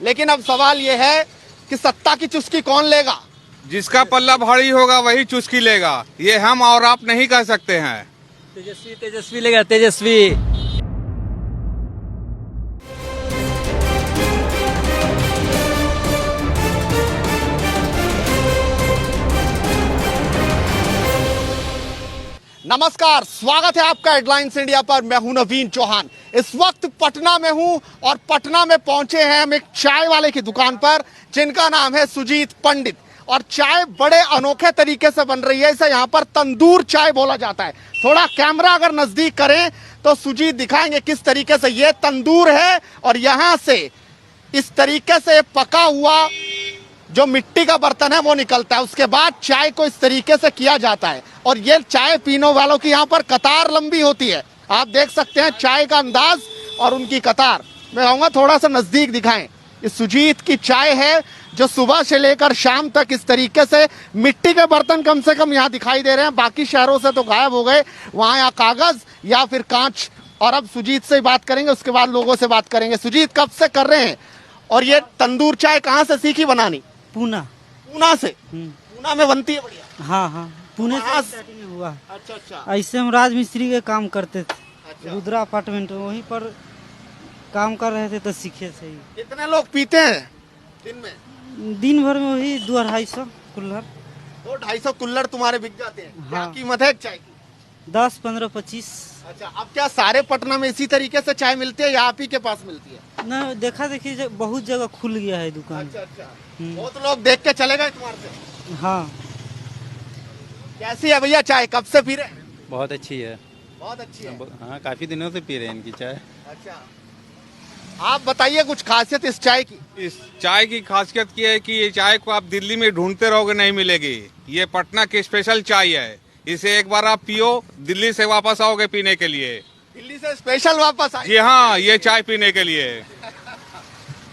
लेकिन अब सवाल ये है कि सत्ता की चुस्की कौन लेगा। जिसका पल्ला भारी होगा वही चुस्की लेगा, ये हम और आप नहीं कह सकते हैं। तेजस्वी तेजस्वी लेगा, तेजस्वी। नमस्कार, स्वागत है आपका हेडलाइंस इंडिया पर। मैं हूं नवीन चौहान। इस वक्त पटना में हूं और पटना में पहुंचे हैं हम एक चाय वाले की दुकान पर जिनका नाम है सुजीत पंडित। और चाय बड़े अनोखे तरीके से बन रही है, इसे यहाँ पर तंदूर चाय बोला जाता है। थोड़ा कैमरा अगर नजदीक करें तो सुजीत दिखाएंगे किस तरीके से ये तंदूर है और यहाँ से इस तरीके से पका हुआ जो मिट्टी का बर्तन है वो निकलता है। उसके बाद चाय को इस तरीके से किया जाता है और ये चाय पीने वालों की यहाँ पर कतार लंबी होती है। आप देख सकते हैं चाय का अंदाज और उनकी कतार। मैं कहूँगा थोड़ा सा नजदीक दिखाएं। इस सुजीत की चाय है जो सुबह से लेकर शाम तक इस तरीके से मिट्टी के बर्तन कम से कम यहाँ दिखाई दे रहे हैं। बाकी शहरों से तो गायब हो गए, वहाँ या कागज या फिर कांच। और अब सुजीत से बात करेंगे, उसके बाद लोगों से बात करेंगे। सुजीत कब से कर रहे हैं और ये तंदूर चाय कहाँ से सीखी बनानी? पूना से। पूना में बनती है बढ़िया। हाँ हाँ, पुणे से स्टार्टिंग हुआ। अच्छा अच्छा। ऐसे हम राजमिस्त्री के काम करते थे। अच्छा। रुद्रा अपार्टमेंट में वहीं पर काम कर रहे थे तो सीखे से ही। कितने लोग पीते हैं दिन में? दिन भर में वही 200-250 कुल्हड़। 200-250 कुल्हड़ तुम्हारे बिक जाते हैं। क्या हाँ। कीमत है एक चाय की? 10, 15, 25। अच्छा, अब क्या सारे पटना में इसी तरीके से चाय मिलती है या आप ही के पास मिलती है? न देखा देखी बहुत जगह खुल गया है दुकान। अच्छा अच्छा। बहुत लोग देख के चले गए तुम्हारे से। हाँ। कैसी है भैया चाय, कब से पी रहे हैं? बहुत अच्छी है। बहुत अच्छी है। हाँ, काफी दिनों से पी रहे हैं इनकी चाय। अच्छा, आप बताइए कुछ खासियत इस चाय की। इस चाय की खासियत ये है कि ये चाय को आप दिल्ली में ढूंढते रहोगे नहीं मिलेगी। ये पटना की स्पेशल चाय है, इसे एक बार आप पियो दिल्ली से वापस आओगे पीने के लिए। दिल्ली से स्पेशल वापस आए? जी हाँ, ये चाय पीने के लिए।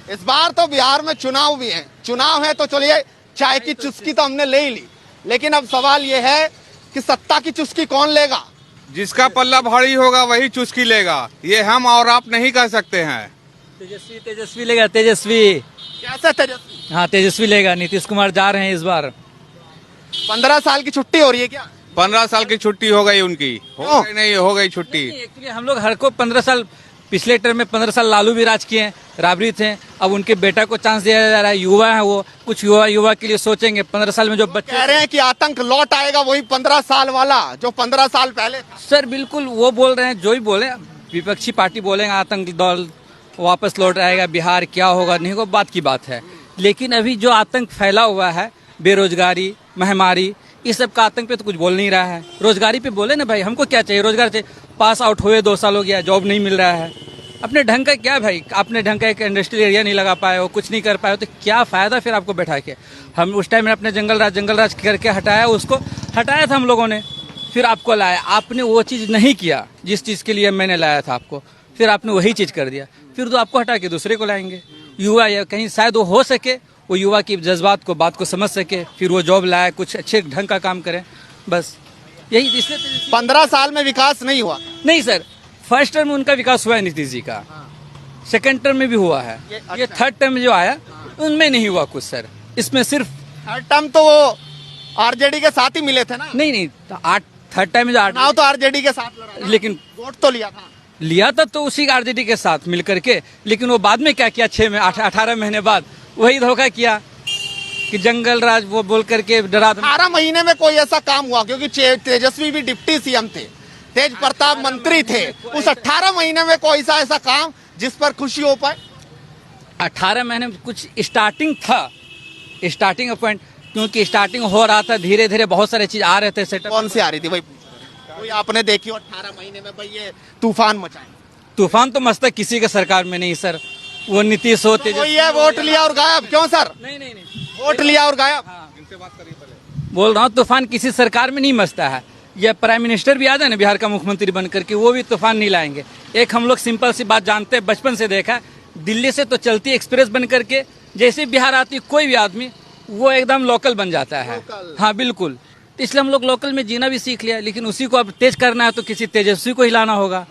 इस बार तो बिहार में चुनाव भी है। चुनाव है तो चलिए चाय की चुस्की तो हमने ले ही ली, लेकिन अब सवाल ये है कि सत्ता की चुस्की कौन लेगा। जिसका पल्ला भारी होगा वही चुस्की लेगा, ये हम और आप नहीं कह सकते हैं। तेजस्वी तेजस्वी लेगा, तेजस्वी। कैसे तेजस्वी? हाँ, तेजस्वी लेगा। नीतीश कुमार जा रहे हैं इस बार। 15 साल की छुट्टी हो रही है क्या? 15 साल की छुट्टी हो गई उनकी। हो गई नहीं, हो गई छुट्टी। एक्चुअली हम लोग हर को 15 साल, पिछले टर्म में 15 साल लालू भी राज किए हैं, राबड़ी थे। अब उनके बेटा को चांस दिया जा रहा है, युवा है वो, कुछ युवा के लिए सोचेंगे। 15 साल में जो बच्चे कह रहे हैं कि आतंक लौट आएगा, वही 15 साल वाला जो 15 साल पहले था। सर बिल्कुल वो बोल रहे हैं, जो ही बोले विपक्षी पार्टी बोलेंगे आतंक दौर वापस लौट आएगा, बिहार क्या होगा नहीं को बात की बात है। लेकिन अभी जो आतंक फैला हुआ है, बेरोजगारी, महामारी, इस सब का आतंक पे तो कुछ बोल नहीं रहा है। रोजगारी पे बोले ना भाई, हमको क्या चाहिए? रोजगार चाहिए। पास आउट हुए 2 साल हो गया, जॉब नहीं मिल रहा है। अपने ढंग का क्या भाई, अपने ढंग का एक इंडस्ट्रियल एरिया नहीं लगा पाए हो, कुछ नहीं कर पाए हो, तो क्या फायदा फिर आपको बैठा के? हम उस टाइम में अपने जंगल राज करके हटाया, उसको हटाया था हम लोगों ने, फिर आपको लाया। आपने वो चीज़ नहीं किया जिस चीज़ के लिए मैंने लाया था आपको, फिर आपने वही चीज़ कर दिया। फिर तो आपको हटा के दूसरे को लाएंगे। युवा या कहीं शायद वो हो सके, वो युवा की जज्बात को, बात को समझ सके, फिर वो जॉब लाए, कुछ अच्छे ढंग का काम करें, बस यही। इसलिए 15 साल में विकास नहीं हुआ? नहीं सर, फर्स्ट टर्म में उनका विकास हुआ है नीतीश जी का, सेकंड टर्म में भी हुआ है, ये थर्ड टर्म में जो आया उनमें नहीं हुआ कुछ सर। इसमें सिर्फ थर्ड टर्म तो वो आरजेडी के साथ ही मिले थे ना? नहीं, तो 8 थर्ड टाइम में जो 8 चुनाव तो आरजेडी के साथ लड़ा ना? लेकिन वोट तो लिया था तो उसी आरजेडी के साथ मिल करके। लेकिन वो बाद में क्या किया, 18 महीने बाद वही धोखा किया कि जंगल राज वो बोल करके डरा। 18 महीने में कोई ऐसा काम हुआ? क्योंकि तेजस्वी भी डिप्टी सीएम थे, तेज प्रताप मंत्री थे। उस 18 महीने में कोई सा ऐसा काम जिस पर खुशी हो पाए? 18 महीने में कुछ स्टार्टिंग था, स्टार्टिंग पॉइंट, क्योंकि स्टार्टिंग हो रहा था, धीरे धीरे बहुत सारे चीज आ रहे थे सेटअप। कौन सी आ रही थी भाई? कोई आपने देखी हो 18 महीने में भाई ये तूफान मचाए? तूफान तो मस्त किसी के सरकार में नहीं सर, वो नीतीश होते तो ये वोट लिया और गायब क्यों सर? नहीं वोट लिया और गायब। बोल रहा हूँ तूफान किसी सरकार में नहीं मचता है। ये प्राइम मिनिस्टर भी आ जाए ना बिहार का मुख्यमंत्री बन करके, वो भी तूफान नहीं लाएंगे। एक हम लोग सिंपल सी बात जानते हैं, बचपन से देखा, दिल्ली से तो चलती एक्सप्रेस बन करके जैसे बिहार आती कोई भी आदमी वो एकदम लोकल बन जाता है। हाँ बिल्कुल, तो इसलिए हम लोग लोकल में जीना भी सीख लिया। लेकिन उसी को अब तेज करना है तो किसी तेजस्वी को हिलाना होगा,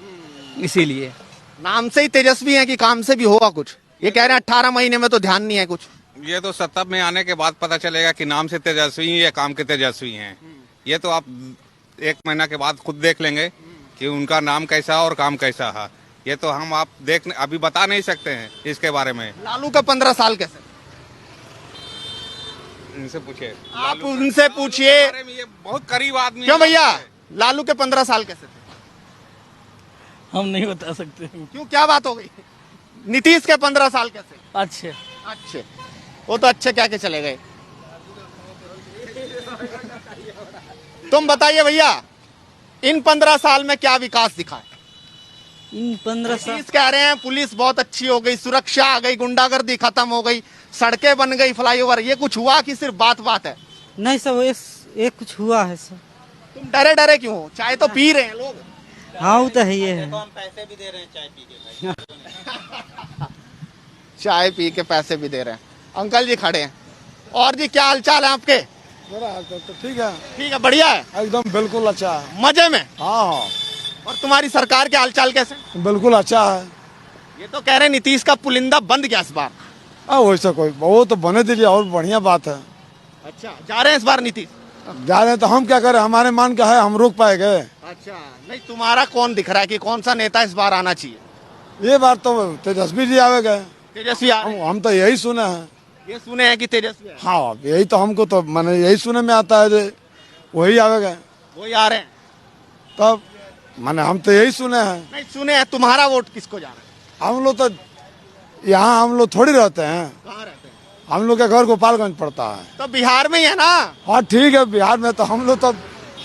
इसीलिए। नाम से ही तेजस्वी है कि काम से भी होगा कुछ? ये कह रहे हैं 18 महीने में तो ध्यान नहीं है कुछ। ये तो सत्ता में आने के बाद पता चलेगा कि नाम से तेजस्वी हैं या काम के तेजस्वी हैं। ये तो आप 1 महीना के बाद खुद देख लेंगे कि उनका नाम कैसा और काम कैसा है। ये तो हम आप अभी बता नहीं सकते हैं इसके बारे में। लालू का 15 साल कैसे? इनसे पूछिए, आप उनसे पूछिए। बारे में ये बहुत करीब आदमी क्यों है। भैया, लालू के 15 साल कैसे थे? हम नहीं बता सकते। क्यों, क्या बात हो गई? नीतीश के 15 साल कैसे? अच्छे। अच्छे। वो तो अच्छे क्या के चले गए। तुम बताइए भैया, इन 15 साल में क्या विकास दिखा है? इन 15 साल नीतीश कह रहे हैं पुलिस बहुत अच्छी हो गई, सुरक्षा आ गई, गुंडागर्दी खत्म हो गई, सड़कें बन गई, फ्लाईओवर, ये कुछ हुआ कि सिर्फ बात बात है? नहीं सब एक कुछ हुआ है सर। तुम डरे डरे क्यों हो? चाय तो पी रहे हैं लोग। हाँ वो तो है ये है। हम पैसे भी दे रहे हैं चाय पी के। चाय पी के पैसे भी दे रहे हैं। अंकल जी खड़े हैं। और जी क्या हालचाल है आपके? मेरा हालचाल तो ठीक है, ठीक है, बढ़िया है, एकदम बिल्कुल अच्छा है। मजे में। हाँ हाँ, और तुम्हारी सरकार के हालचाल कैसे? बिल्कुल अच्छा है। ये तो कह रहे हैं नीतीश का पुलिंदा बंद गया इस बार। वैसा कोई वो तो बने दीजिए और बढ़िया बात है। अच्छा, जा रहे हैं इस बार नीतीश? जा रहे हैं तो हम क्या करें, हमारे मान का है, हम रोक पाएंगे? अच्छा, नहीं तुम्हारा कौन दिख रहा है कि कौन सा नेता इस बार आना चाहिए? ये बार तो तेजस्वी जी आवेगा। तेजस्वी आ रहे हैं। हम तो यही सुने हैं। ये सुने हैं कि तेजस्वी है। हाँ यही तो हमको तो मैंने यही सुने में आता है जे वही आवेगा। वही आ रहे हैं। तब मैंने हम तो यही सुने हैं। नहीं सुने हैं। तुम्हारा वोट किसको जा रहा है? हम लोग तो यहाँ हम लोग थोड़ी रहते हैं, कहाँ रहते हैं? हम लोग का घर गोपालगंज पड़ता है। तो बिहार में ही है ना? हाँ ठीक है, बिहार में तो हम लोग तो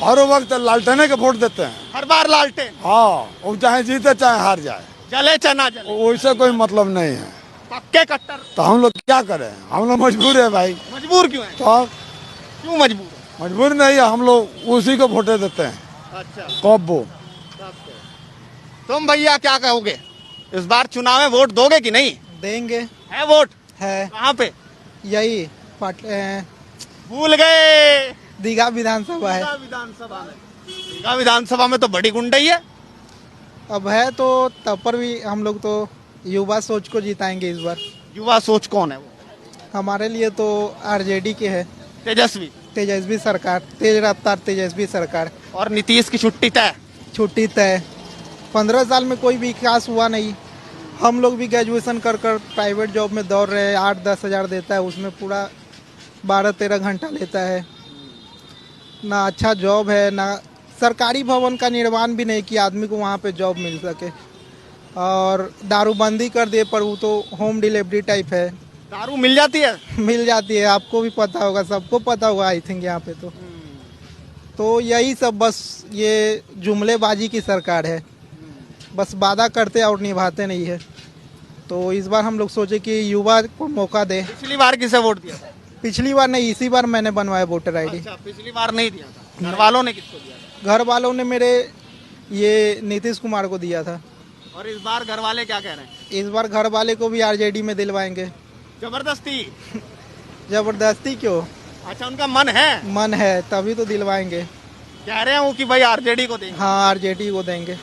हर वक्त लालटेने के वोट देते हैं। हर बार लालटेन। हाँ, वो चाहे जीते चाहे हार जाए, जले चना जले। वैसे कोई मतलब नहीं है। पक्के कट्टर। तो हम लोग क्या करें, हम लोग मजबूर है भाई। मजबूर क्यों है? तो क्यों मजबूर है? मजबूर नहीं है, हम लोग उसी को वोटे देते हैं। अच्छा, कब वो तुम भैया क्या कहोगे? इस बार चुनाव में वोट दोगे कि नहीं? देंगे। है वोट? है कहाँ पे? यही भूल गए। दीघा विधानसभा है। दीघा विधानसभा में। दीघा विधानसभा में तो बड़ी गुंडई है। अब है तो तब पर भी हम लोग तो युवा सोच को जिताएंगे इस बार। युवा सोच कौन है वो? हमारे लिए तो आरजेडी के है, तेजस्वी। तेजस्वी सरकार, तेज रफ्तार तेजस्वी सरकार। और नीतीश की छुट्टी तय। छुट्टी तय। 15 साल में कोई विकास हुआ नहीं। हम लोग भी ग्रेजुएशन कर कर प्राइवेट जॉब में दौड़ रहे हैं, 8-10 हज़ार देता है, उसमें पूरा 12-13 घंटा लेता है। ना अच्छा जॉब है, ना सरकारी भवन का निर्माण भी नहीं किया आदमी को वहाँ पे जॉब मिल सके। और दारूबंदी कर दिए, पर वो तो होम डिलीवरी टाइप है। दारू मिल जाती है? मिल जाती है, आपको भी पता होगा, सबको पता होगा आई थिंक यहाँ पे तो यही सब, बस ये जुमलेबाजी की सरकार है। बस वादा करते और निभाते नहीं है। तो इस बार हम लोग सोचे कि युवा को मौका दे। पिछली बार किसे वोट दिया था? पिछली बार नहीं, इसी बार मैंने बनवाया वोटर आईडी। अच्छा, पिछली बार नहीं दिया था। घर वालों ने किसको दिया था? घर वालों ने मेरे ये नीतीश कुमार को दिया था। और इस बार घर वाले क्या कह रहे हैं? इस बार घर वाले को भी आरजेडी में दिलवाएंगे। जबरदस्ती? जबरदस्ती क्यों, अच्छा, उनका मन है? मन है तभी तो दिलवाएंगे। कह रहे हैं वो कि भाई आरजेडी को देंगे। हाँ आरजेडी को देंगे।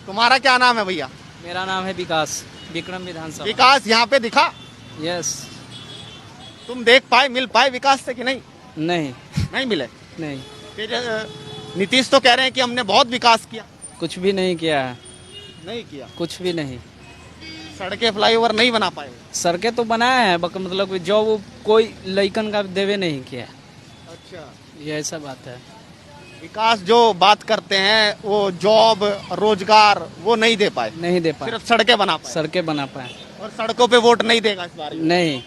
तुम्हारा क्या नाम है भैया? मेरा नाम है विकास, विक्रम विधानसभा। विकास यहाँ पे दिखा? यस। तुम देख पाए, मिल पाए विकास से कि नहीं? नहीं नहीं मिले। नहीं, नीतीश तो कह रहे हैं कि हमने बहुत विकास किया। कुछ भी नहीं किया है, नहीं किया। कुछ भी नहीं। सड़कें फ्लाईओवर नहीं बना पाए। सड़कें तो बनाए हैं, मतलब जो वो कोई लइकन का देवे नहीं किया। अच्छा, ये ऐसा बात है। विकास जो बात करते हैं वो जॉब, रोजगार, वो नहीं दे पाए। नहीं दे पाए, सिर्फ सड़कें बना पाए। सड़कें बना पाए। और सड़कों पे वोट नहीं देगा इस बार? नहीं,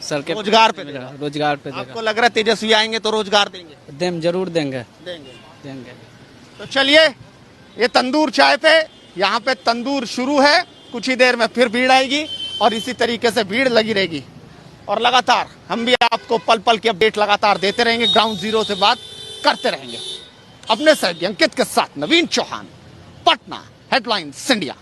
सड़कें रोजगार पे देगा। रोजगार पे आपको देगा। लग रहा है तेजस्वी आएंगे तो रोजगार देंगे? देम जरूर देंगे, देंगे। देंगे। तो चलिए, ये तंदूर चाय पे, यहाँ पे तंदूर शुरू है। कुछ ही देर में फिर भीड़ आएगी और इसी तरीके से भीड़ लगी रहेगी। और लगातार हम भी आपको पल पल की अपडेट लगातार देते रहेंगे, ग्राउंड जीरो से बात करते रहेंगे। अपने सहयोगी अंकित के साथ नवीन चौहान, पटना हेडलाइंस इंडिया।